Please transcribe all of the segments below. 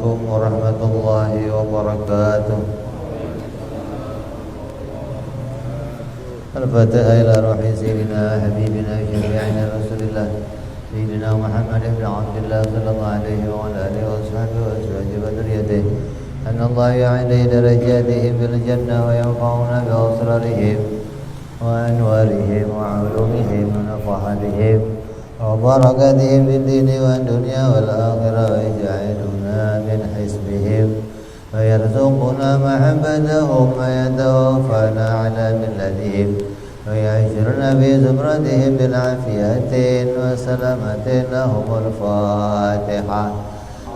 عليكم ورحمة الله وبركاته. الفاتحة إلى روح سيدنا حبيبنا شفيعنا رسول الله سيدنا محمد بن عبد الله صلى الله عليه وعلى آله وصحبه وأزواجه وذريته أن الله يعلي درجاتهم في الجنة وينفعنا بأسرارهم وأنوارهم وعلومهم ونفحاتهم وبركاتهم في الدين والدنيا والآخرة ويجعلنا من حزبهم ويرزقنا محبتهم ويتوفانا على ملتهم ويعشرنا في زمرتهم بالعافية وسلامة. لهم الفاتحة.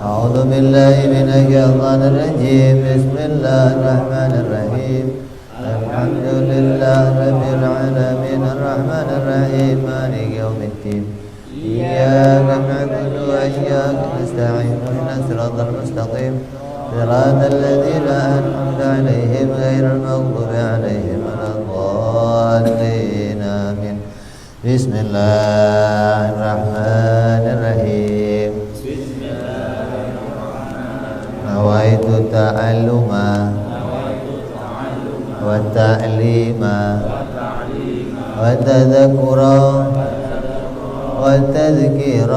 أعوذ بالله من الشيطان الرجيم. بسم الله الرحمن الرحيم. الحمد لله رب العالمين الرحمن الرحيم مالك يوم الدين إياك نعبد وإياك نستعين اهدنا الصراط المستقيم صراط الذين أنعمت عليهم غير المغضوب عليهم ولا الضالين آمين. بسم الله الرحمن الرحيم. نويت التعلم والتعليم والتذكر والتذكير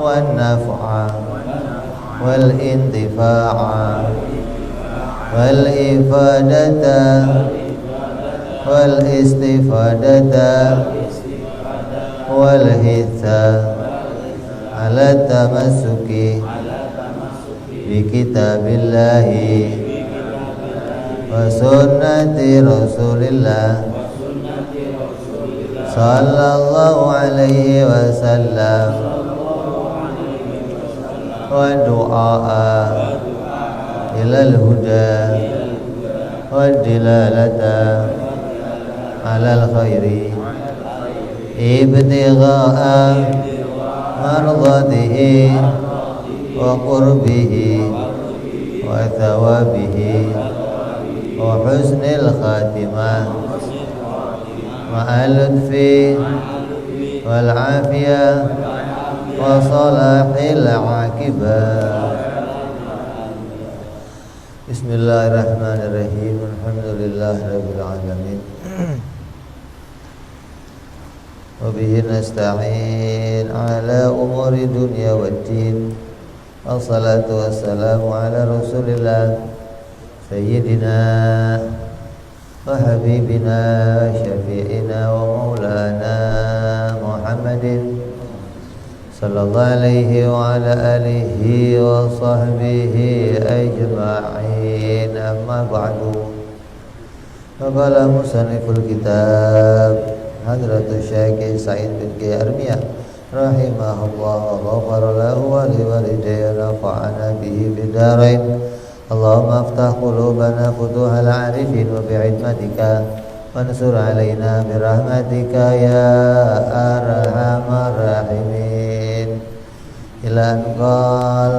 والنفع والانتفاع والإفادة والاستفادة والحث على التمسك بكتاب الله وسنة رسول الله صلى الله عليه وسلم والدعاء إلى الهدى والدلالة على الخير ابتغاء مرضاته وقربه وثوابه وحسن الخاتمة مع اللطف والعافية وصلاح العاقبة. بسم الله الرحمن الرحيم. الحمد لله رب العالمين وبه نستعين على أمور الدنيا والدين. والصلاة والسلام على رسول الله سيدنا وحبيبنا وشفيعنا ومولانا محمد صلى الله عليه وعلى آله وصحبه أجمعين. أما بعد. فقال مصنف الكتاب حضرة الشيخ سعيد بن أرمية رحمه الله وغفر له ولوالديه ونفعنا به في الدارين. اللهم افتح قلوبنا فتوح العارفين وبعلمتك وانصر علينا برحمتك يا أرحم الراحمين. إلى أن قال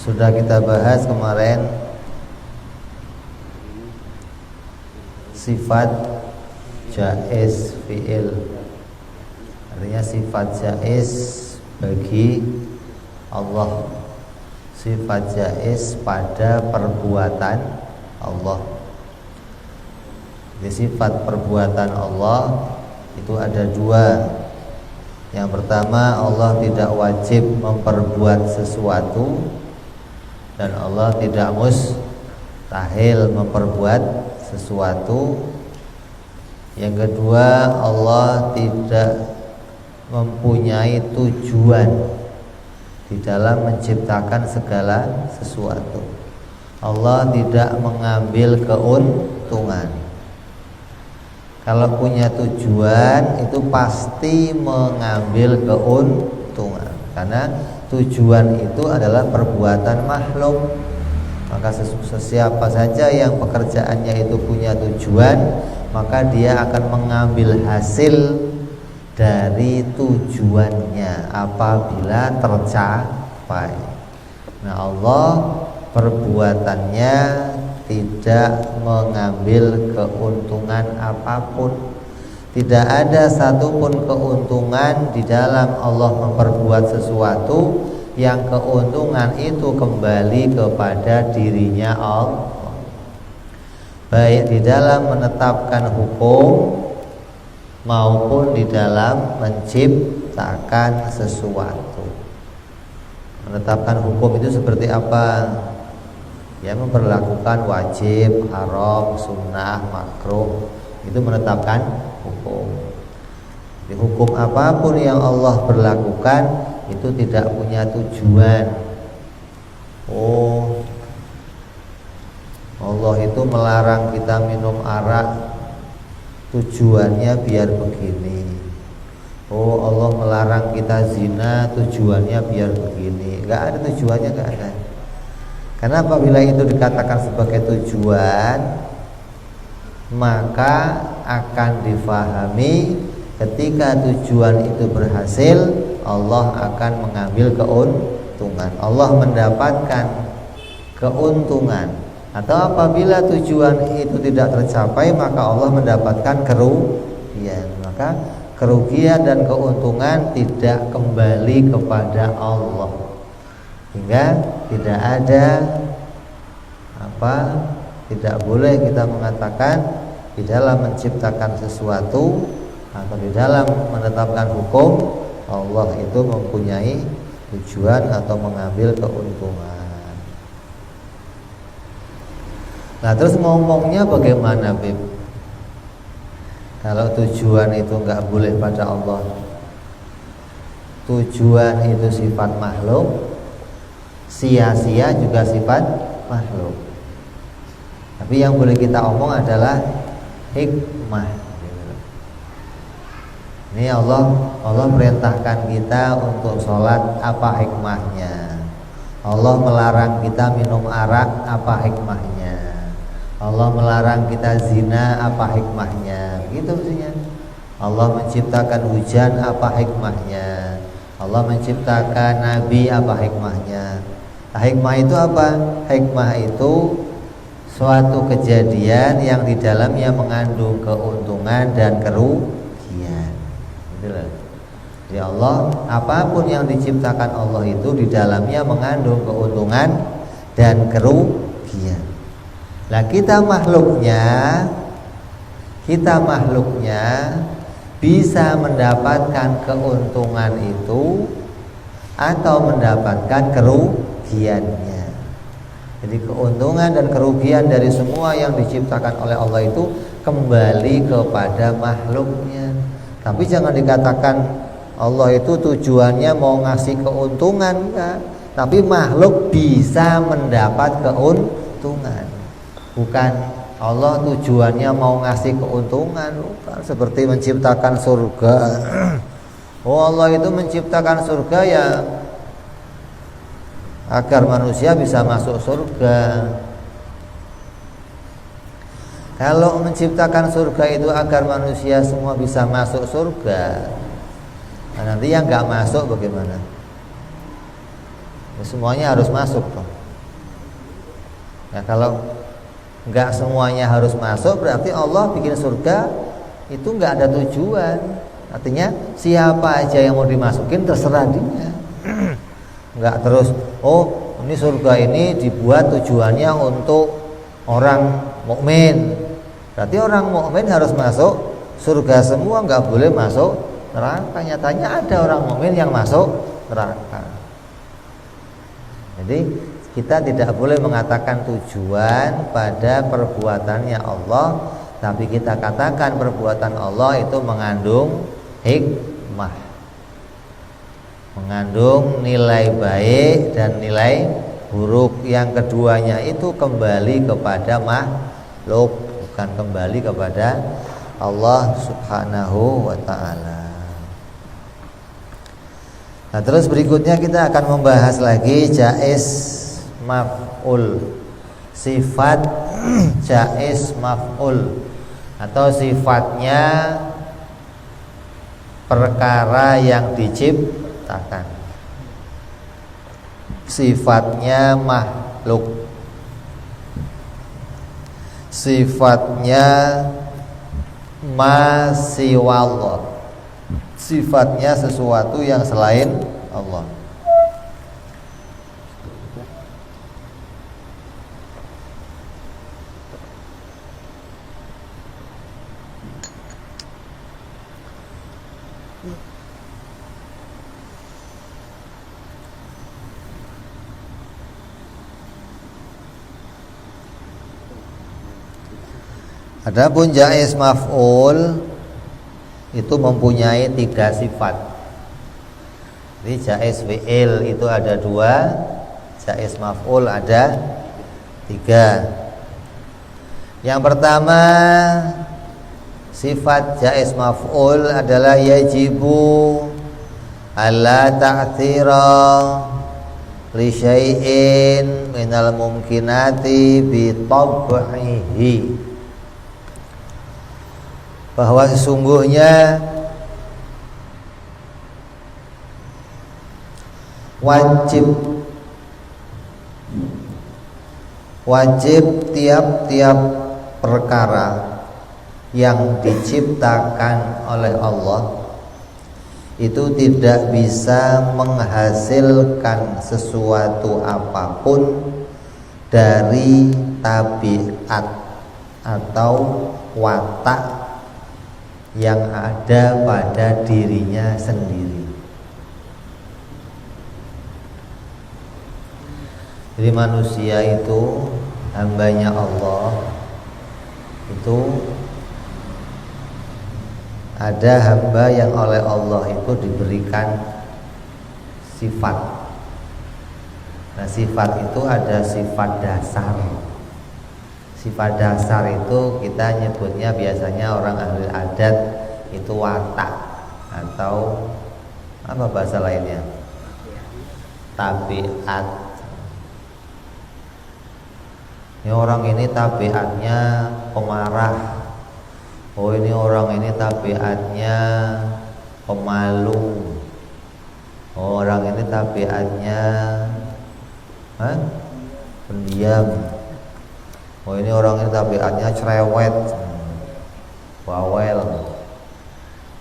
sudah kita bahas kemarin sifat jaiz fi'il, artinya sifat jaiz bagi Allah, sifat jaiz pada perbuatan Allah. Jadi sifat perbuatan Allah itu ada dua. Yang pertama, Allah tidak wajib memperbuat sesuatu, dan Allah tidak mustahil memperbuat sesuatu. Yang kedua, Allah tidak mempunyai tujuan di dalam menciptakan segala sesuatu. Allah tidak mengambil keuntungan. Kalau punya tujuan itu pasti mengambil keuntungan, karena tujuan itu adalah perbuatan makhluk. Maka siapa saja yang pekerjaannya itu punya tujuan, maka dia akan mengambil hasil dari tujuannya apabila tercapai. Nah, Allah perbuatannya tidak mengambil keuntungan apapun. Tidak ada satupun keuntungan di dalam Allah memperbuat sesuatu yang keuntungan itu kembali kepada dirinya Allah, baik di dalam menetapkan hukum maupun di dalam menciptakan sesuatu. Menetapkan hukum itu seperti apa? Ya, memperlakukan wajib, haram, sunnah, makruh, itu menetapkan hukum. Di hukum apapun yang Allah berlakukan itu tidak punya tujuan. Oh, Allah itu melarang kita minum arak, tujuannya biar begini. Oh, Allah melarang kita zina, tujuannya biar begini. Enggak ada tujuannya, enggak ada. Karena apabila itu dikatakan sebagai tujuan, maka akan difahami ketika tujuan itu berhasil, Allah akan mengambil keuntungan, Allah mendapatkan keuntungan. Atau apabila tujuan itu tidak tercapai, maka Allah mendapatkan kerugian. Maka kerugian dan keuntungan tidak kembali kepada Allah, hingga tidak ada tidak boleh kita mengatakan di dalam menciptakan sesuatu atau di dalam menetapkan hukum Allah itu mempunyai tujuan atau mengambil keuntungan. Nah, terus ngomongnya bagaimana, Bib? Kalau tujuan itu enggak boleh pada Allah, tujuan itu sifat makhluk, sia-sia juga sifat makhluk. Tapi yang boleh kita omong adalah hikmah. Ini Allah perintahkan kita untuk sholat, apa hikmahnya? Allah melarang kita minum arak, apa hikmahnya? Allah melarang kita zina, apa hikmahnya? Begitu mestinya. Allah menciptakan hujan, apa hikmahnya? Allah menciptakan nabi, apa hikmahnya? Nah, hikmah itu apa? Hikmah itu suatu kejadian yang di dalamnya mengandung keuntungan dan kerugian. Ya Allah, apapun yang diciptakan Allah itu di dalamnya mengandung keuntungan dan kerugian. Nah, kita makhluknya bisa mendapatkan keuntungan itu atau mendapatkan kerugiannya. Jadi keuntungan dan kerugian dari semua yang diciptakan oleh Allah itu kembali kepada makhluknya. Tapi jangan dikatakan Allah itu tujuannya mau ngasih keuntungan, enggak. Tapi makhluk bisa mendapat keuntungan. Bukan Allah tujuannya mau ngasih keuntungan, bukan. Seperti menciptakan surga. Oh, Allah itu menciptakan surga ya agar manusia bisa masuk surga. Kalau menciptakan surga itu agar manusia semua bisa masuk surga, nah, nanti yang nggak masuk bagaimana? Ya, semuanya harus masuk toh. Ya, kalau nggak semuanya harus masuk, berarti Allah bikin surga itu nggak ada tujuan. Artinya siapa aja yang mau dimasukin terserah dia. Nggak terus, oh ini surga ini dibuat tujuannya untuk orang mukmin. Berarti orang mukmin harus masuk surga semua, nggak boleh masuk neraka. Nyatanya ada orang mukmin yang masuk neraka. Jadi kita tidak boleh mengatakan tujuan pada perbuatannya Allah, tapi kita katakan perbuatan Allah itu mengandung hikmah, mengandung nilai baik dan nilai buruk. Yang keduanya itu kembali kepada makhluk, bukan kembali kepada Allah Subhanahu wa ta'ala. Nah, terus berikutnya kita akan membahas lagi jaiz maf'ul. sifat jaiz maf'ul atau sifatnya perkara yang diciptakan, sifatnya makhluk, sifatnya ma siwallah, sifatnya sesuatu yang selain Allah. Adapun jaiz maf'ul itu mempunyai 3 sifat. Jadi jaiz fi'il itu ada 2, jaiz maf'ul ada 3. Yang pertama, sifat jaiz maf'ul adalah yajibu alla ta'thira li syai'in minal mumkinati bi tab'ihi, bahwa sesungguhnya wajib tiap-tiap perkara yang diciptakan oleh Allah itu tidak bisa menghasilkan sesuatu apapun dari tabiat atau watak yang ada pada dirinya sendiri. Jadi manusia itu hambanya Allah, itu ada hamba yang oleh Allah itu diberikan sifat. Nah, sifat itu ada sifat dasar. Sifat dasar itu kita nyebutnya biasanya orang ahli adat itu watak, atau apa bahasa lainnya, tabiat. Ini orang ini tabiatnya pemarah. Oh, ini orang ini tabiatnya pemalu. Oh, orang ini tabiatnya pendiam. Oh, ini orang ini tabiatnya cerewet, bawel.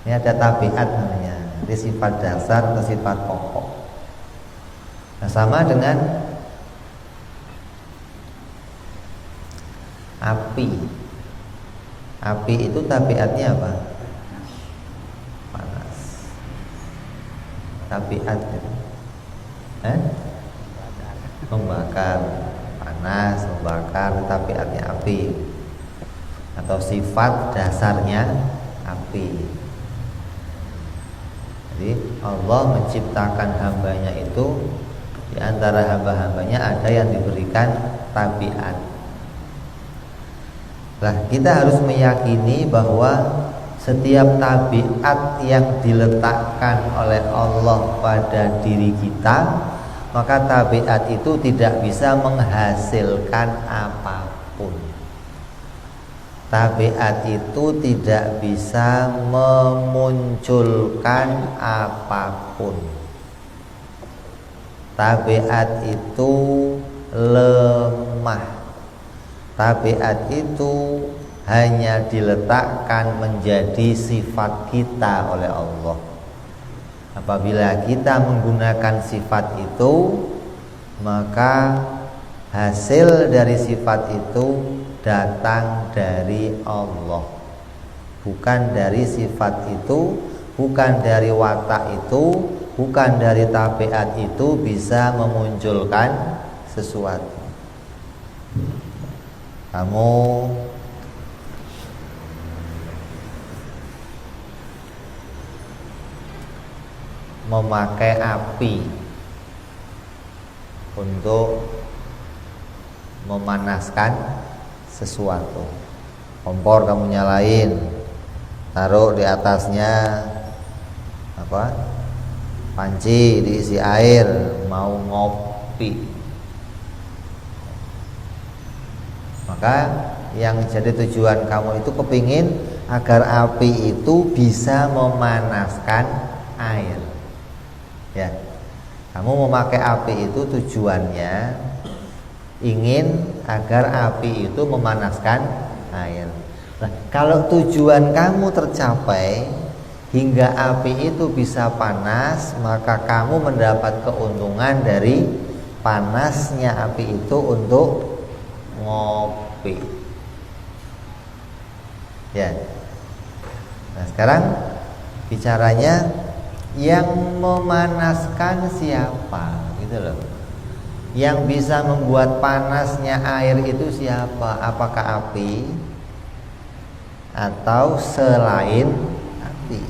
Ini ada tabiat namanya. Ini sifat dasar atau sifat pokok. Nah, sama dengan api. Api itu tabiatnya apa? Panas. Tabiat itu membakar. Panas, membakar, tabiatnya api, atau sifat dasarnya api. Jadi Allah menciptakan hambanya itu, di antara hamba-hambanya ada yang diberikan tabiat. Nah, kita harus meyakini bahwa setiap tabiat yang diletakkan oleh Allah pada diri kita, maka tabiat itu tidak bisa menghasilkan apapun. Tabiat itu tidak bisa memunculkan apapun. Tabiat itu lemah. Tabiat itu hanya diletakkan menjadi sifat kita oleh Allah. Apabila kita menggunakan sifat itu, maka hasil dari sifat itu datang dari Allah, bukan dari sifat itu, bukan dari watak itu, bukan dari tabiat itu bisa memunculkan sesuatu. Kamu memakai api untuk memanaskan sesuatu. Kompor kamu nyalain, taruh di atasnya apa? Panci, diisi air, mau ngopi. Maka yang jadi tujuan kamu itu kepingin agar api itu bisa memanaskan air. Ya, kamu memakai api itu tujuannya ingin agar api itu memanaskan air. Nah, kalau tujuan kamu tercapai hingga api itu bisa panas, maka kamu mendapat keuntungan dari panasnya api itu untuk ngopi. Ya. Nah, sekarang bicaranya yang memanaskan siapa, gitu loh. Yang bisa membuat panasnya air itu siapa? Apakah api atau selain api?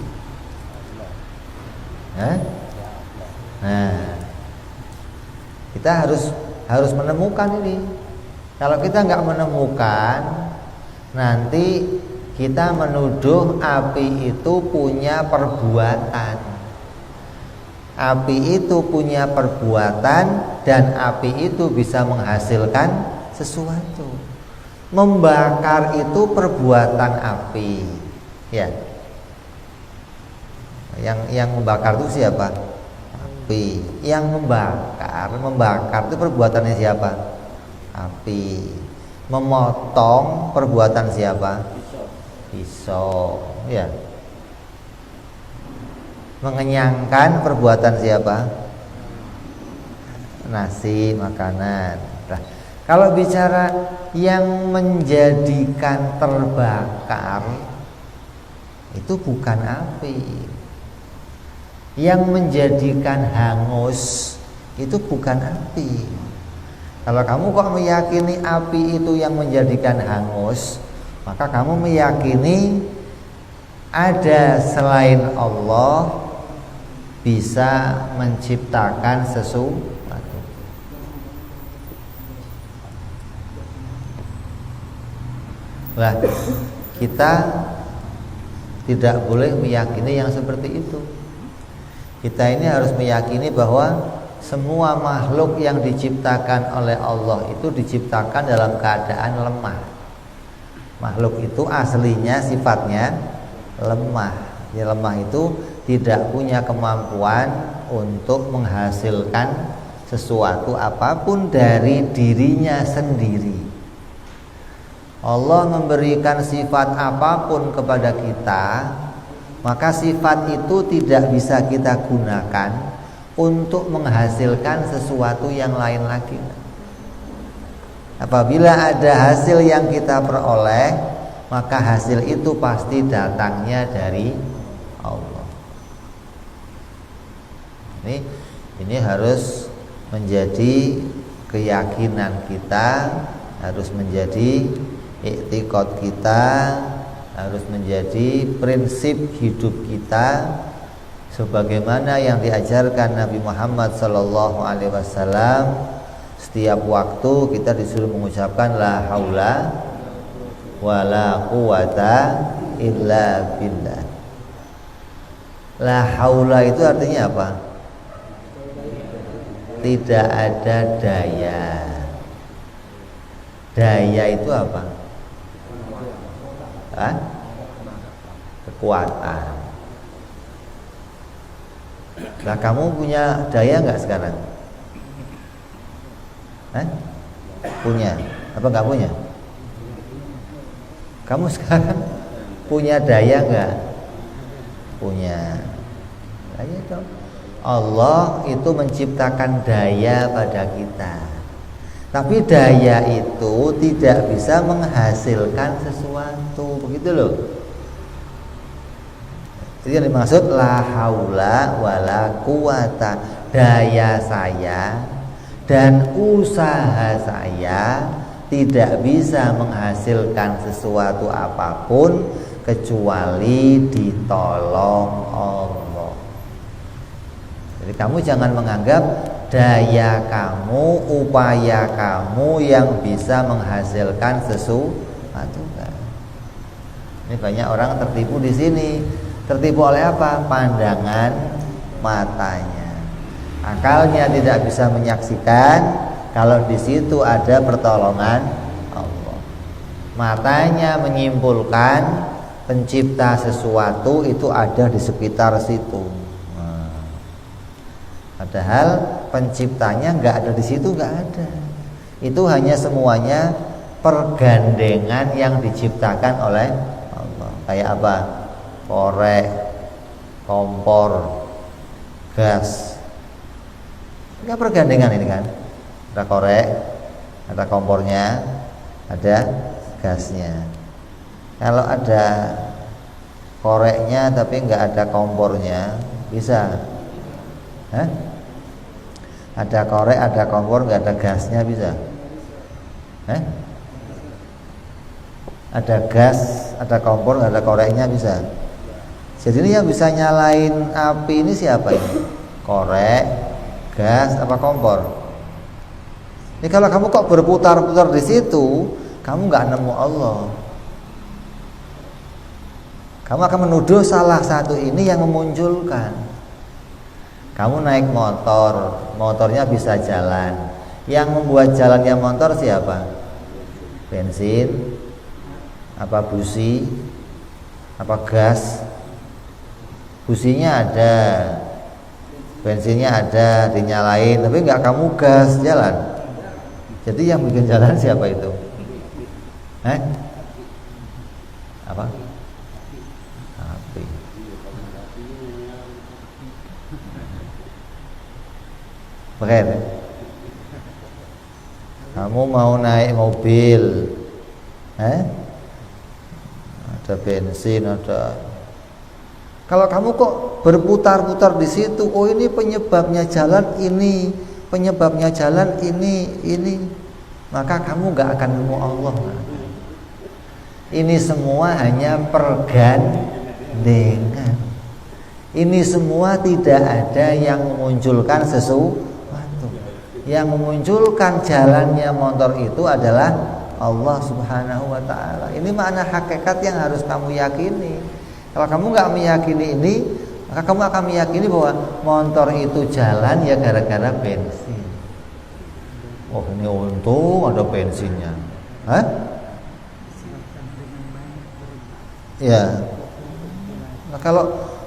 Nah, kita harus menemukan ini. Kalau kita nggak menemukan, nanti kita menuduh api itu punya perbuatan. Api itu punya perbuatan dan api itu bisa menghasilkan sesuatu. Membakar itu perbuatan api. Ya. Yang membakar itu siapa? Api. Yang membakar itu perbuatannya siapa? Api. Memotong perbuatan siapa? Pisau. Ya. Mengenyangkan perbuatan siapa? Nasi, makanan. Nah, kalau bicara yang menjadikan terbakar itu bukan api. Yang menjadikan hangus itu bukan api. Kalau kamu kok meyakini api itu yang menjadikan hangus, maka kamu meyakini ada selain Allah bisa menciptakan sesuatu. Nah, kita tidak boleh meyakini yang seperti itu. Kita ini harus meyakini bahwa semua makhluk yang diciptakan oleh Allah itu diciptakan dalam keadaan lemah. Makhluk itu aslinya sifatnya lemah. Ya, lemah itu tidak punya kemampuan untuk menghasilkan sesuatu apapun dari dirinya sendiri. Allah memberikan sifat apapun kepada kita, maka sifat itu tidak bisa kita gunakan untuk menghasilkan sesuatu yang lain lagi. Apabila ada hasil yang kita peroleh, maka hasil itu pasti datangnya dari Allah. Ini harus menjadi keyakinan kita, harus menjadi i'tiqad kita, harus menjadi prinsip hidup kita, sebagaimana yang diajarkan Nabi Muhammad SAW. Setiap waktu kita disuruh mengucapkan la haula wala quwata illa billah. La haula itu artinya apa? Tidak ada daya. Daya itu apa? Kekuatan. Lah kamu punya daya nggak sekarang? Punya? Apa nggak punya? Kamu sekarang punya daya nggak? Punya. Daya dong. Allah itu menciptakan daya pada kita. Tapi daya itu tidak bisa menghasilkan sesuatu, begitu loh. Jadi yang dimaksud la haula wala quwata, daya saya dan usaha saya tidak bisa menghasilkan sesuatu apapun kecuali ditolong Allah. Jadi kamu jangan menganggap daya kamu, upaya kamu yang bisa menghasilkan sesuatu. Ini banyak orang tertipu di sini. Tertipu oleh apa? Pandangan matanya. Akalnya tidak bisa menyaksikan kalau di situ ada pertolongan Allah. Matanya menyimpulkan pencipta sesuatu itu ada di sekitar situ. Padahal penciptanya nggak ada di situ, nggak ada. Itu hanya semuanya pergandengan yang diciptakan oleh Allah. Kayak apa? Korek, kompor, gas. Ini pergandengan ini kan. Ada korek, ada kompornya, ada gasnya. Kalau ada koreknya tapi nggak ada kompornya, bisa? Hah? Ada korek, ada kompor, nggak ada gasnya, bisa? Hah? Ada gas, ada kompor, nggak ada koreknya, bisa? Jadi ini yang bisa nyalain api ini siapa ini? Korek, gas, apa kompor? Ini kalau kamu kok berputar-putar di situ, kamu nggak nemu Allah. Kamu akan menuduh salah satu ini yang memunculkan. Kamu naik motor, motornya bisa jalan. Yang membuat jalannya motor siapa? Bensin, apa busi, apa gas? Businya ada, bensinnya ada, dinyalain, tapi nggak kamu gas jalan. Jadi yang bikin jalan siapa itu? Apa? Api. Oke. Kamu mau naik mobil, ada bensin, ada. Kalau kamu kok berputar-putar di situ, oh ini penyebabnya jalan ini, penyebabnya jalan ini, maka kamu nggak akan nemu Allah. Ini semua hanya pergandengan. Ini semua tidak ada yang memunculkan sesuatu. Yang memunculkan jalannya motor itu adalah Allah Subhanahu wa ta'ala. Ini makna hakikat yang harus kamu yakini. Kalau kamu nggak meyakini ini, maka kamu akan meyakini bahwa motor itu jalan ya gara-gara bensin. Oh ini untung ada bensinnya. Ya. Nah,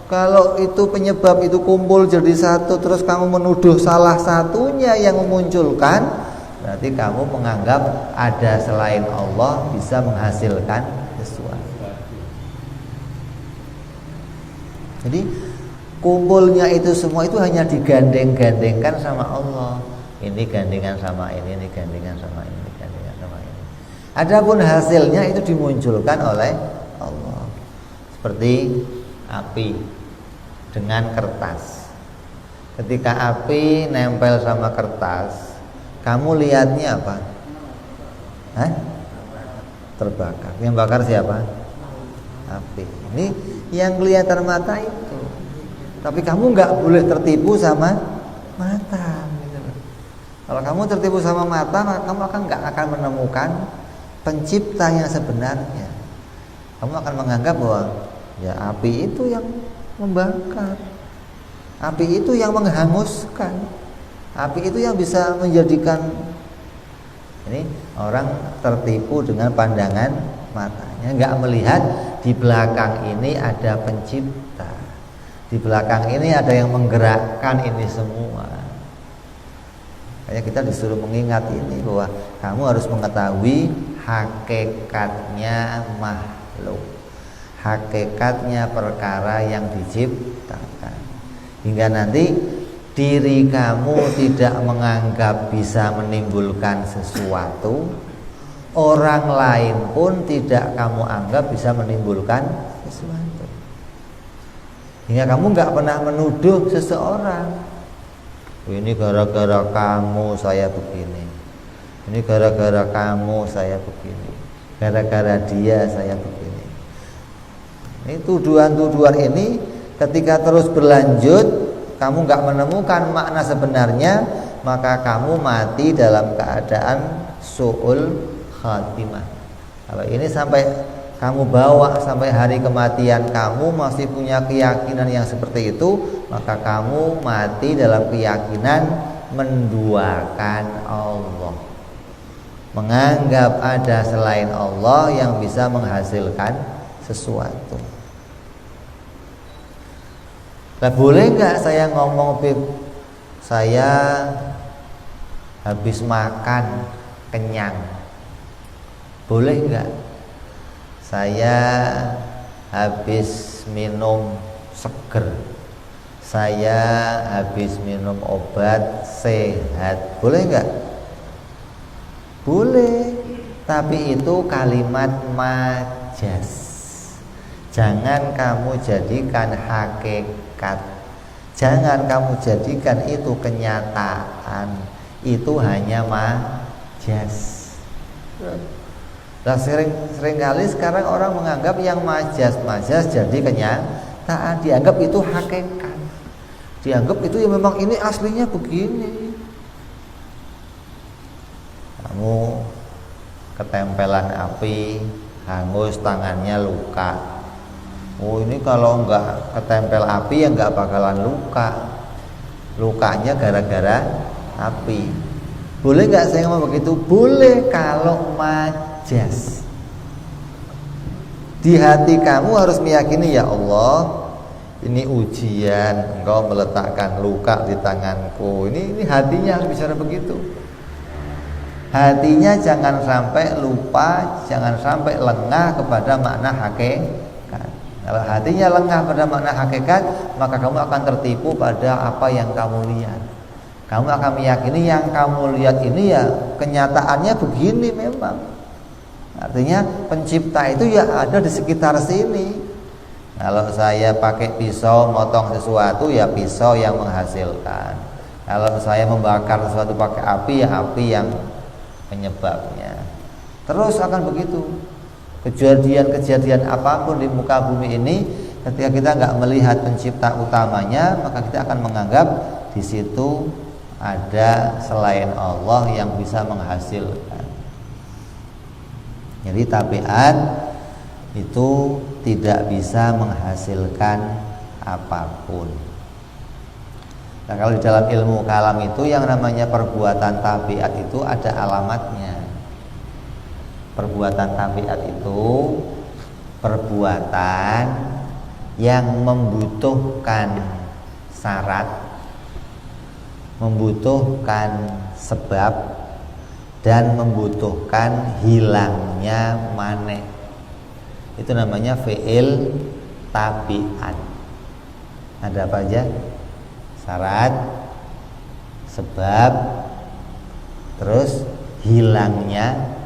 kalau itu penyebab itu kumpul jadi satu, terus kamu menuduh salah satunya yang memunculkan, berarti kamu menganggap ada selain Allah bisa menghasilkan sesuatu. Jadi kumpulnya itu semua itu hanya digandeng-gandengkan sama Allah. Ini gandengan sama ini gandengan sama ini, gandengan sama ini. Adapun hasilnya itu dimunculkan oleh Allah. Seperti api dengan kertas. Ketika api nempel sama kertas, kamu lihatnya apa? Terbakar. Yang bakar siapa? Api. Ini yang kelihatan mata itu. Tapi kamu nggak boleh tertipu sama mata. Kalau kamu tertipu sama mata, maka kamu nggak akan menemukan pencipta yang sebenarnya. Kamu akan menganggap bahwa ya api itu yang membakar, api itu yang menghanguskan, api itu yang bisa menjadikan. Ini orang tertipu dengan pandangan matanya, nggak melihat di belakang ini ada pencipta, di belakang ini ada yang menggerakkan ini semua. Kayak kita disuruh mengingat ini bahwa kamu harus mengetahui hakikatnya makhluk, hakikatnya perkara yang diciptakan, hingga nanti diri kamu tidak menganggap bisa menimbulkan sesuatu, orang lain pun tidak kamu anggap bisa menimbulkan sesuatu, hingga kamu nggak pernah menuduh seseorang. Ini gara-gara kamu saya begini, ini gara-gara kamu saya begini, gara-gara dia saya begini. Ini tuduhan-tuduhan ini ketika terus berlanjut, kamu nggak menemukan makna sebenarnya, maka kamu mati dalam keadaan su'ul khatimah. Kalau ini sampai kamu bawa sampai hari kematian, kamu masih punya keyakinan yang seperti itu, maka kamu mati dalam keyakinan menduakan Allah. menganggap ada selain Allah yang bisa menghasilkan sesuatu. Nah, boleh nggak saya ngomong, Bib, saya habis makan kenyang? Boleh nggak? Saya habis minum seger, saya habis minum obat sehat. Boleh nggak? Boleh, tapi itu kalimat majas. Jangan kamu jadikan hakikat, jangan kamu jadikan itu kenyataan. Itu hanya majas. Nah, seringkali sekarang orang menganggap yang majas jadi kenyataan, dianggap itu hakikat, dianggap itu ya memang ini aslinya begini. Kamu ketempelan api, hangus, tangannya luka. Oh, ini kalau enggak ketempel api ya enggak bakalan luka. Lukanya gara-gara api. Boleh nggak saya ngomong begitu? Boleh kalau majas. Di hati kamu harus meyakini, ya Allah, ini ujian, Engkau meletakkan luka di tanganku. Ini hatinya harus bicara begitu. Hatinya jangan sampai lupa, jangan sampai lengah kepada makna hakikat. Kalau hatinya lengah pada makna hakikat, maka kamu akan tertipu pada apa yang kamu lihat. Kamu akan meyakini yang kamu lihat ini ya kenyataannya begini memang. Artinya pencipta itu ya ada di sekitar sini. Kalau saya pakai pisau motong sesuatu, ya pisau yang menghasilkan. Kalau saya membakar sesuatu pakai api, ya api yang penyebabnya. Terus akan begitu. Kejadian-kejadian apapun di muka bumi ini, ketika kita nggak melihat pencipta utamanya, maka kita akan menganggap di situ ada selain Allah yang bisa menghasilkan. Jadi tabiat itu tidak bisa menghasilkan apapun. Nah, kalau di dalam ilmu kalam itu yang namanya perbuatan tabiat itu ada alamatnya. Perbuatan tabiat itu perbuatan yang membutuhkan syarat, membutuhkan sebab, dan membutuhkan hilangnya maneh. Itu namanya fi'il tabiat. Ada apa aja? Syarat, sebab, terus hilangnya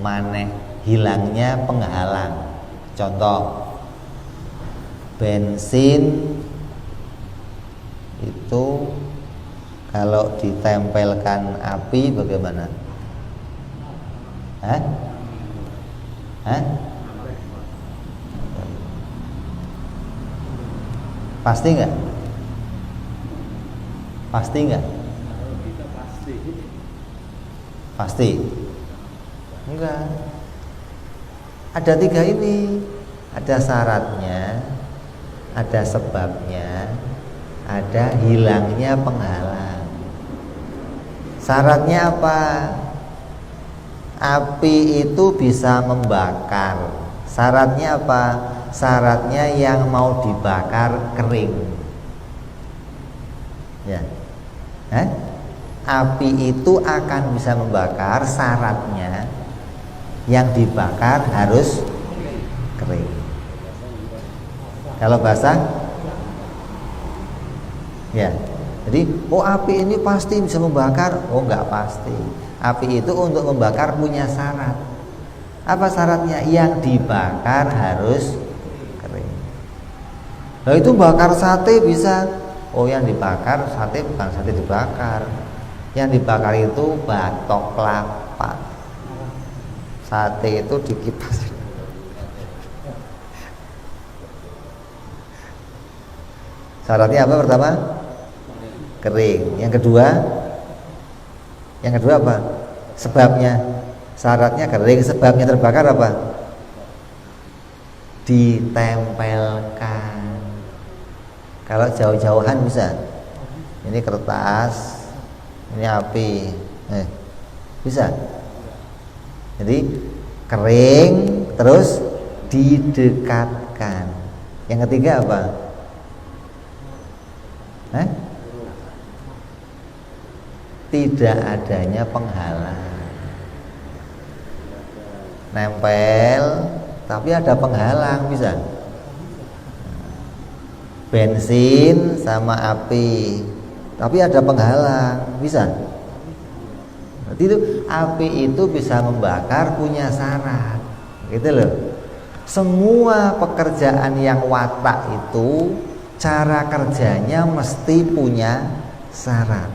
maneh, hilangnya penghalang. Contoh, bensin itu kalau ditempelkan api bagaimana? Hah? Pasti nggak? Pasti nggak? Pasti? Enggak. Ada tiga ini. Ada syaratnya, ada sebabnya, ada hilangnya penghalang. Syaratnya apa? Api itu bisa membakar. Syaratnya apa? Syaratnya yang mau dibakar kering. Ya. Api itu akan bisa membakar, syaratnya yang dibakar harus kering. Kalau basah, ya. Jadi, api ini pasti bisa membakar? Oh, enggak pasti. Api itu untuk membakar punya syarat. Apa syaratnya? Yang dibakar harus kering. Nah, itu bakar sate bisa. Oh, yang dibakar sate bukan sate dibakar. Yang dibakar itu batok kelapa. Sate itu dikipas. Syaratnya apa pertama? Kering. Yang kedua apa? Sebabnya. Syaratnya kering, sebabnya terbakar apa? Ditempelkan. Kalau jauh-jauhan bisa. Ini kertas, ini api. Bisa? Jadi kering terus didekatkan. Yang ketiga apa? Tidak adanya penghalang. Nempel tapi ada penghalang, bisa. Bensin sama api tapi ada penghalang, bisa. Berarti itu api itu bisa membakar, punya syarat, gitu loh. Semua pekerjaan yang watak itu cara kerjanya mesti punya syarat.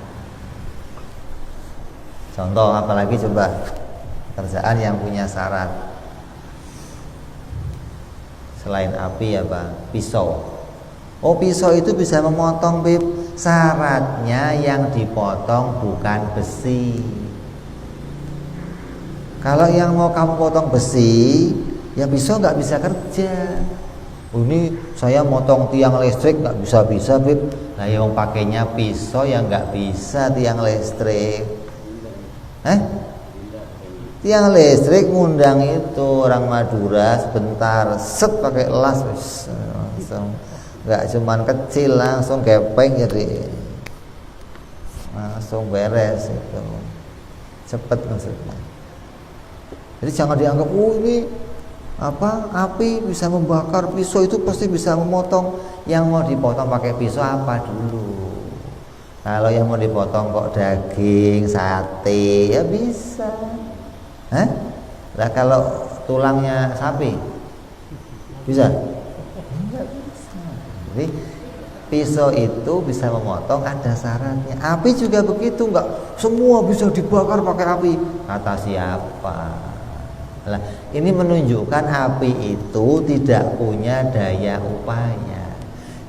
Contoh apalagi coba pekerjaan yang punya syarat selain api apa? Pisau. Oh, pisau itu bisa memotong, Bib. Syaratnya yang dipotong bukan besi. Kalau yang mau kamu potong besi, ya pisau nggak bisa kerja. Ini saya motong tiang listrik nggak bisa, Bib. Nah, yang pakainya pisau yang nggak bisa tiang listrik. Tiang listrik ngundang itu orang Madura sebentar, set pakai las, langsung. Nggak cuman kecil, langsung gepeng, jadi langsung beres itu, cepet maksudnya. Jadi jangan dianggap ini api bisa membakar, pisau itu pasti bisa memotong. Yang mau dipotong pakai pisau apa dulu? Kalau yang mau dipotong kok daging, sate, ya bisa. Lah kalau tulangnya sapi bisa? Enggak bisa. Jadi pisau itu bisa memotong, ada syaratnya. Api juga begitu, enggak semua bisa dibakar pakai api. Kata siapa? Nah, ini menunjukkan api itu tidak punya daya upaya.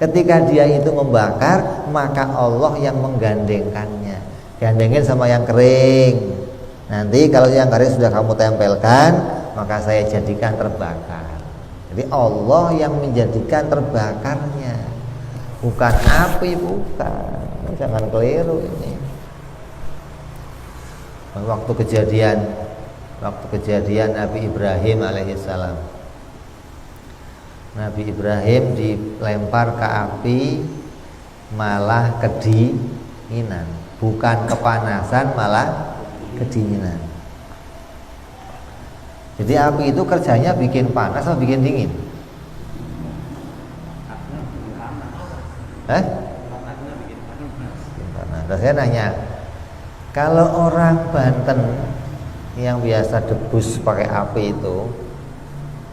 Ketika dia itu membakar, maka Allah yang menggandengkannya. Gandengin sama yang kering. Nanti kalau yang kering sudah kamu tempelkan, maka saya jadikan terbakar. Jadi Allah yang menjadikan terbakarnya, bukan api, bukan. Jangan keliru ini. Waktu kejadian Nabi Ibrahim alaihissalam, Nabi Ibrahim dilempar ke api malah kedinginan, bukan kepanasan malah kedinginan. Jadi api itu kerjanya bikin panas atau bikin dingin? Nah, saya nanya, kalau orang Banten yang biasa debus pakai api itu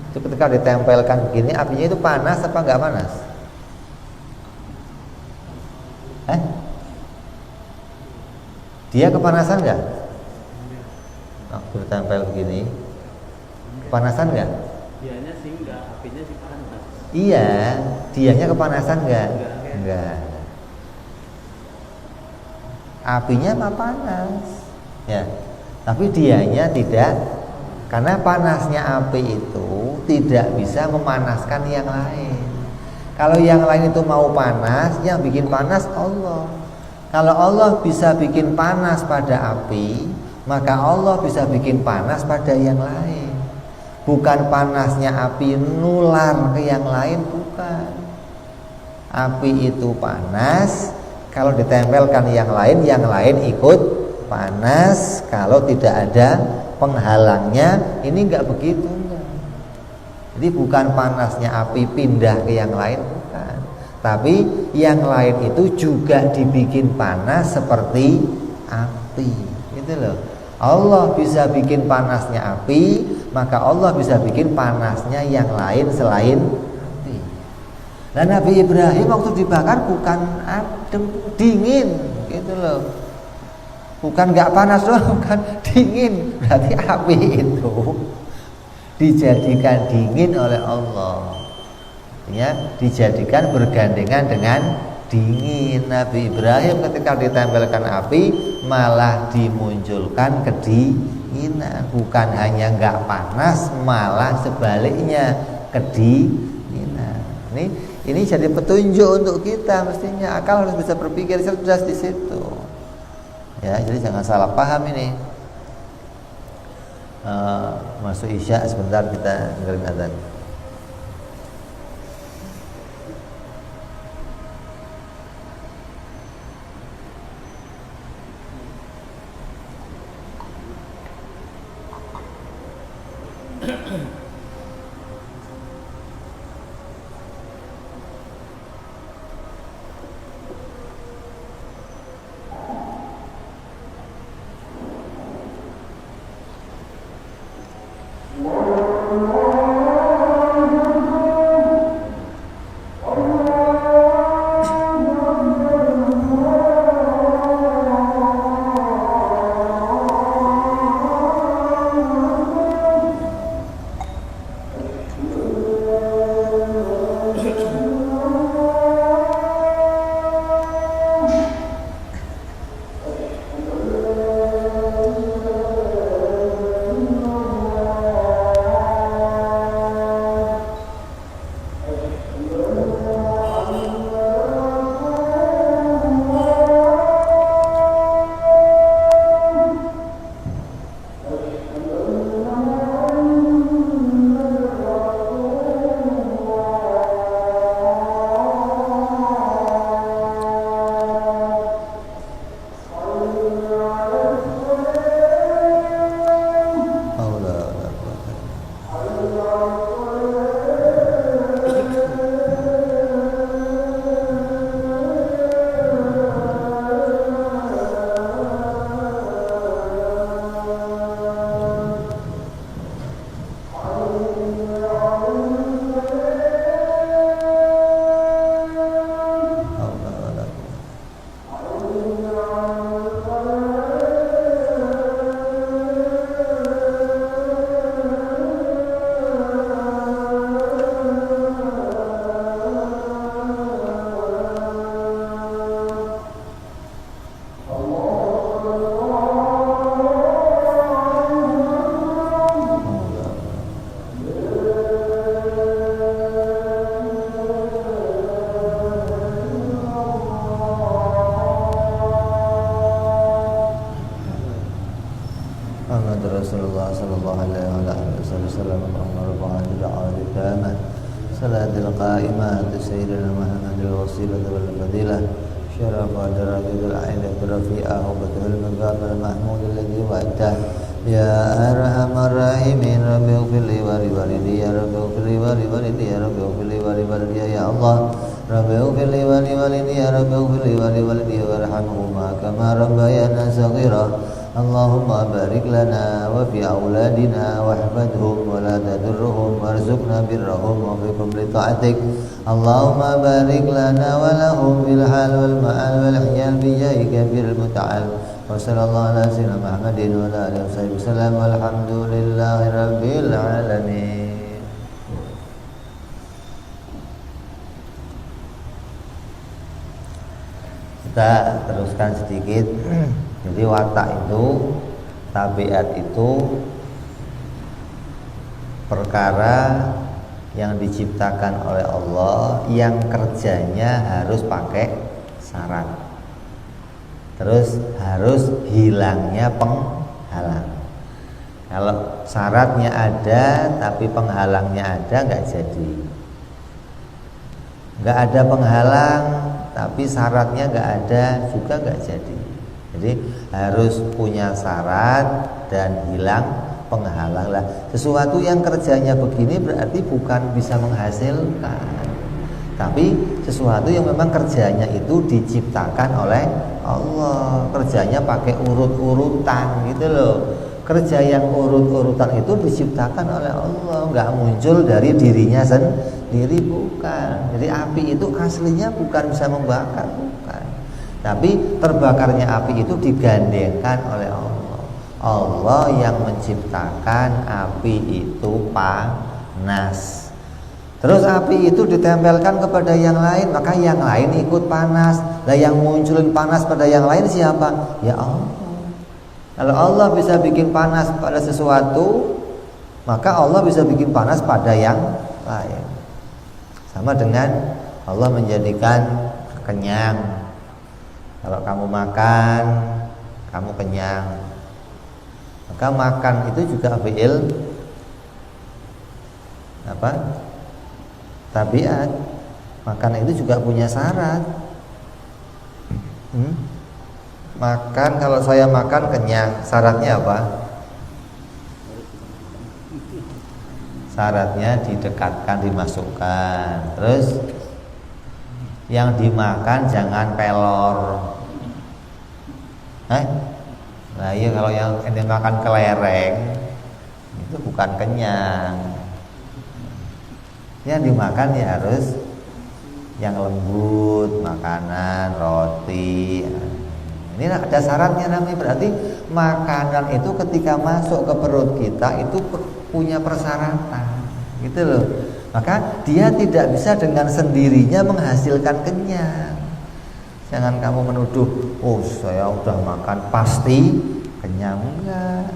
ketika ditempelkan begini, apinya itu panas apa enggak panas? Dia kepanasan enggak? Waktu ditempel begini, kepanasan enggak? Dianya sih enggak, apinya sih panas. Iya, dianya kepanasan enggak? Enggak. Apinya mah panas, ya. Tapi dianya tidak, karena panasnya api itu tidak bisa memanaskan yang lain. Kalau yang lain itu mau panas, yang bikin panas Allah. Kalau Allah bisa bikin panas pada api, maka Allah bisa bikin panas pada yang lain. Bukan panasnya api nular ke yang lain, bukan. Api itu panas, kalau ditempelkan yang lain ikut panas. Kalau tidak ada penghalangnya, ini enggak begitu, enggak. Jadi bukan panasnya api pindah ke yang lain, bukan. Tapi yang lain itu juga dibikin panas seperti api, gitu loh. Allah bisa bikin panasnya api, maka Allah bisa bikin panasnya yang lain selain api. Dan Nabi Ibrahim waktu dibakar bukan adem, dingin, gitu loh. Bukan nggak panas doang, bukan dingin. Berarti api itu dijadikan dingin oleh Allah. Ya, dijadikan bergandengan dengan dingin. Nabi Ibrahim ketika ditempelkan api malah dimunculkan kedinginan. Bukan hanya nggak panas, malah sebaliknya kedinginan. Ini jadi petunjuk untuk kita. Mestinya akal harus bisa berpikir cerdas di situ. Ya, jadi jangan salah paham ini. masuk Isya sebentar kita dengerin azan. Rasulullah sallallahu alaihi wasallam Allahumma bi'ali kamah salatil qa'imah sayyidina Muhammadil wasilah wal fadilah syaraf wa darajatul a'la rafi'ah wa batul maqam al mahmud alladhi wa'dah ya arhamar rahimin rabbi ighfir li wa li walidi ya rabbi ighfir li wa li walidi ya rabbi ighfir li wa li walidi ya Allah rabbi ighfir li wa li walidi ya rabbi ighfir li wa li walidi warhamhuma kama rabbayana saghira Allahumma barik lana wa fi auladina wahfadhum wa la tadurruhum warzuqna birrahum wa fikum li ta'atik Allahumma barik lana wa lahum fil hal wal ma'al wal hiyal bi jahika bil muta'al wa sallallahu ala sayyidina Muhammadin wa ala alihi wasallam walhamdulillahi rabbil alamin. Kita teruskan sedikit. Jadi watak itu, tabiat itu perkara yang diciptakan oleh Allah yang kerjanya harus pakai syarat. Terus harus hilangnya penghalang. Kalau syaratnya ada tapi penghalangnya ada nggak jadi. Nggak ada penghalang tapi syaratnya nggak ada juga nggak jadi. Jadi harus punya syarat dan hilang penghalang lah. Sesuatu yang kerjanya begini berarti bukan bisa menghasilkan, tapi sesuatu yang memang kerjanya itu diciptakan oleh Allah. Kerjanya pakai urut-urutan gitu loh. Kerja yang urut-urutan itu diciptakan oleh Allah, nggak muncul dari dirinya sendiri, bukan. Jadi api itu aslinya bukan bisa membakar, bukan. Tapi terbakarnya api itu digandengkan oleh Allah. Allah yang menciptakan api itu panas. Terus api itu ditempelkan kepada yang lain, maka yang lain ikut panas. Lah yang munculin panas pada yang lain siapa? Ya Allah. Kalau Allah bisa bikin panas pada sesuatu, maka Allah bisa bikin panas pada yang lain. Sama dengan Allah menjadikan kenyang. Kalau kamu makan, kamu kenyang. Maka makan itu juga fi'il apa? Tabiat. Makan itu juga punya syarat. Makan, kalau saya makan kenyang, syaratnya apa? Syaratnya didekatkan, dimasukkan. Terus yang dimakan jangan pelor. Nah iya, kalau yang dimakan kelereng itu bukan kenyang. Yang dimakan ya harus yang lembut, makanan, roti. Ini ada syaratnya namanya. Berarti makanan itu ketika masuk ke perut kita itu punya persyaratan, gitu loh. Maka dia tidak bisa dengan sendirinya menghasilkan kenyang. Jangan kamu menuduh, oh saya udah makan pasti kenyang. Enggak.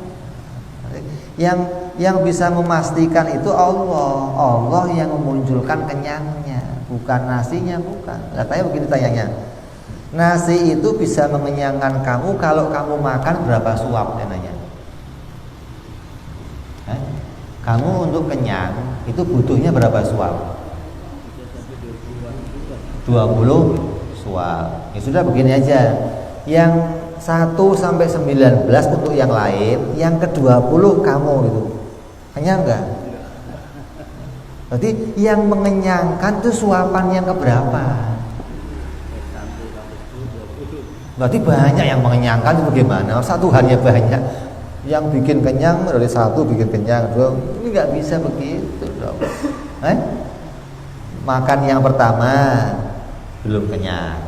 Yang bisa memastikan itu Allah. Allah yang memunculkan kenyangnya, bukan nasinya, bukan. Lah tanya begini tanyanya. Nasi itu bisa mengenyangkan kamu kalau kamu makan berapa suap, nanya. Kamu untuk kenyang itu butuhnya berapa suap? 20 suap. Ya sudah begini aja. Yang 1 sampai 19 untuk yang lain, yang ke-20 kamu itu. Kenyang enggak? Berarti yang mengenyangkan itu suapan yang keberapa? Berarti banyak yang mengenyangkan itu bagaimana? Satu hanya banyak. Yang bikin kenyang dari 1 bikin kenyang, 2. Ini nggak bisa begitu dong. Makan yang pertama belum kenyang.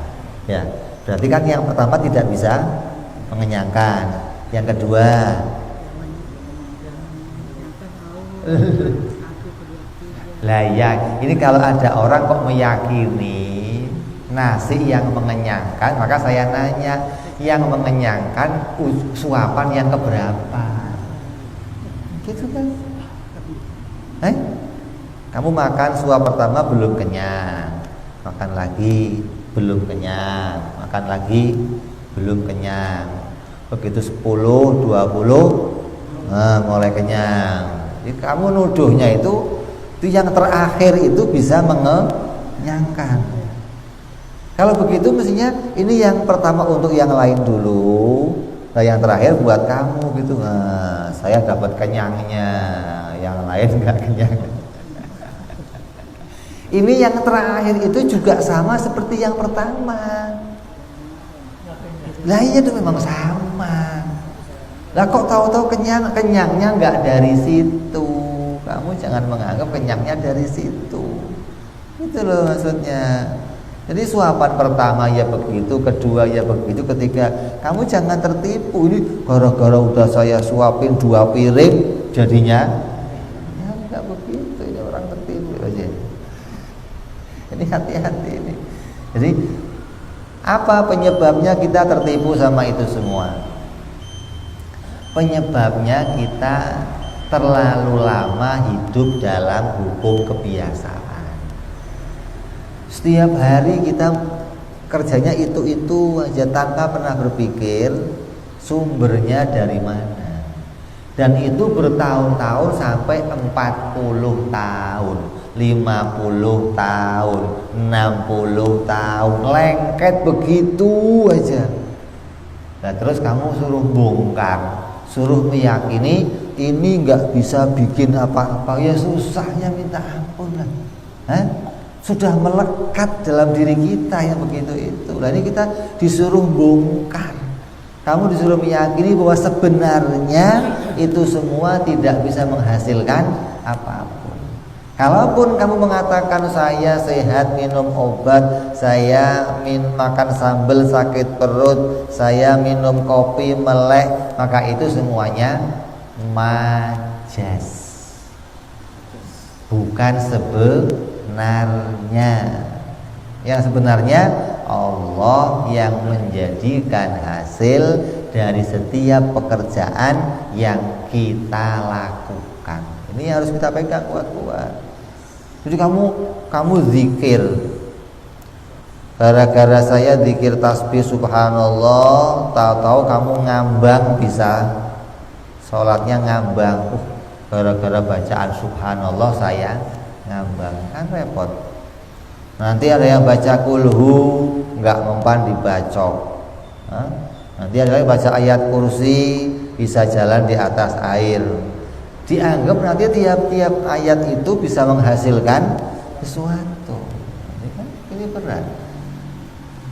Ya, berarti kan yang pertama tidak bisa mengenyangkan. Yang kedua lah ya, ini kalau ada orang kok meyakini nasi yang mengenyangkan, maka saya nanya, yang mengenyangkan suapan yang keberapa? Gitu kan? Kamu makan suap pertama belum kenyang, makan lagi belum kenyang, makan lagi belum kenyang. Begitu 10, 20, mulai kenyang. Jadi kamu nuduhnya itu yang terakhir itu bisa mengenyangkan. Kalau begitu mestinya ini yang pertama untuk yang lain dulu, nah yang terakhir buat kamu gitu. Nah, saya dapat kenyangnya, yang lain nggak kenyang. Ini yang terakhir itu juga sama seperti yang pertama. Lah iya itu memang sama. Lah kok tahu-tahu kenyangnya nggak dari situ. Kamu jangan menganggap kenyangnya dari situ. Itu loh maksudnya. Jadi suapan pertama ya begitu, kedua ya begitu, ketiga kamu jangan tertipu. Ini gara-gara udah saya suapin 2 piring jadinya ya enggak begitu. Ini orang tertipu aja. Ini hati-hati ini. Jadi apa penyebabnya kita tertipu sama itu semua? Penyebabnya kita terlalu lama hidup dalam hukum kebiasaan. Setiap hari kita kerjanya itu aja tanpa pernah berpikir sumbernya dari mana. Dan itu bertahun-tahun sampai 40 tahun, 50 tahun, 60 tahun, lengket begitu aja. Nah terus kamu suruh bongkar, suruh meyakini ini nggak bisa bikin apa-apa, ya susahnya minta ampun lah. Sudah melekat dalam diri kita yang begitu itu. Nah ini kita disuruh bongkar. Kamu disuruh meyakini bahwa sebenarnya itu semua tidak bisa menghasilkan apapun. Kalaupun kamu mengatakan saya sehat minum obat, saya makan sambal sakit perut, saya minum kopi melek, maka itu semuanya majas. Bukan sebenarnya. Yang sebenarnya Allah yang menjadikan hasil dari setiap pekerjaan yang kita lakukan. Ini harus kita pegang kuat-kuat. Jadi kamu zikir, gara-gara saya zikir tasbih subhanallah, tahu-tahu kamu ngambang bisa sholatnya ngambang, gara-gara bacaan subhanallah saya ngambang, kan repot. Nanti ada yang baca kulhu nggak mempan dibacok. Nanti ada yang baca ayat kursi bisa jalan di atas air. Dianggap nanti tiap-tiap ayat itu bisa menghasilkan sesuatu. Ini berat.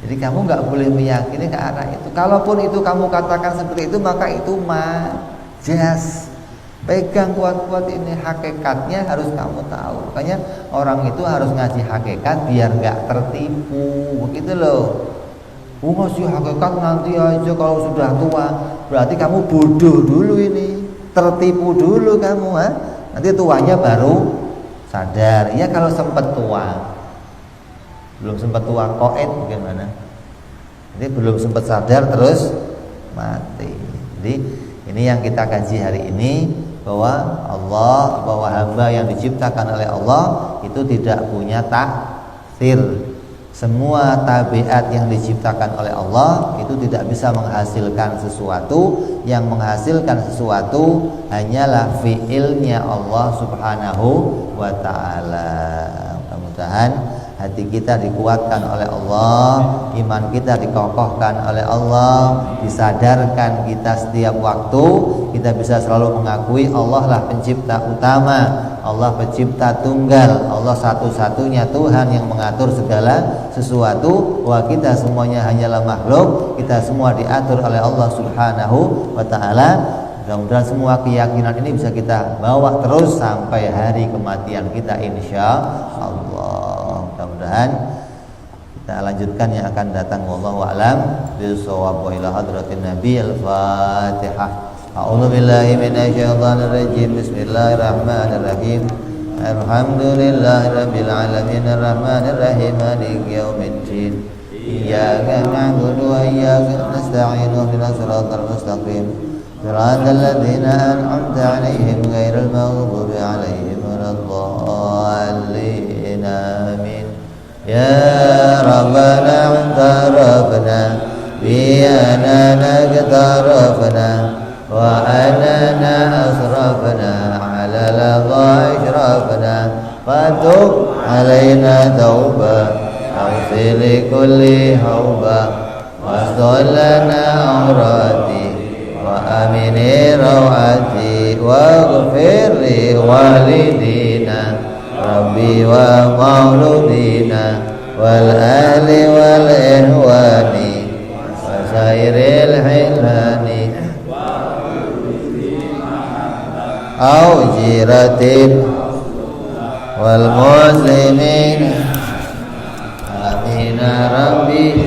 Jadi kamu nggak boleh meyakini ke arah itu. Kalaupun itu kamu katakan seperti itu, maka itu majas. Pegang kuat-kuat ini, hakikatnya harus kamu tahu. Makanya orang itu harus ngaji hakikat biar nggak tertipu, begitu loh. Ngasih hakikat nanti aja kalau sudah tua. Berarti kamu bodoh dulu ini, tertipu dulu kamu, ha? Nanti tuanya baru sadar. Ya kalau sempat tua, belum sempat tua koet bagaimana? Jadi belum sempat sadar terus mati. Jadi ini yang kita kaji hari ini, bahwa hamba yang diciptakan oleh Allah itu tidak punya taksir. Semua tabiat yang diciptakan oleh Allah itu tidak bisa menghasilkan sesuatu. Yang menghasilkan sesuatu hanyalah fiilnya Allah Subhanahu wa ta'ala. Mudah-mudahan hati kita dikuatkan oleh Allah, iman kita dikokohkan oleh Allah, disadarkan kita setiap waktu kita bisa selalu mengakui Allah lah pencipta utama, Allah pencipta tunggal, Allah satu-satunya Tuhan yang mengatur segala sesuatu, bahwa kita semuanya hanyalah makhluk, kita semua diatur oleh Allah Subhanahu wa ta'ala. Mudah-mudahan semua keyakinan ini bisa kita bawa terus sampai hari kematian kita, insya Allah. Mudah-mudahan kita lanjutkan yang akan datang. Wallahu a'lam bishawab. Wa ila hadratin nabi. Al-Fatihah. A'udzu billahi minasyaitonir rajim. Bismillahirrahmanirrahim. Alhamdulillahirabbil alamin arrahmanir rahim maliki yaumiddin. Iyyaka na'budu wa iyyaka nasta'in. Ihdinas siratal mustaqim. Shiratal ladzina an'amta 'alaihim ghairil maghdubi 'alaihim waladdallin. Amin. Ya Rabbana antarafna biyana nagtarafna wa anana asrafna ala ladha ashrafna fatub alaina tauba awsili kulli hauba wasdallana awrati wa amini rawati wa ghafirli walidina Rabbi wa mauludina wal ahli wal ihwani wa sairil hilani au jiratin wal muslimin amin Rabbi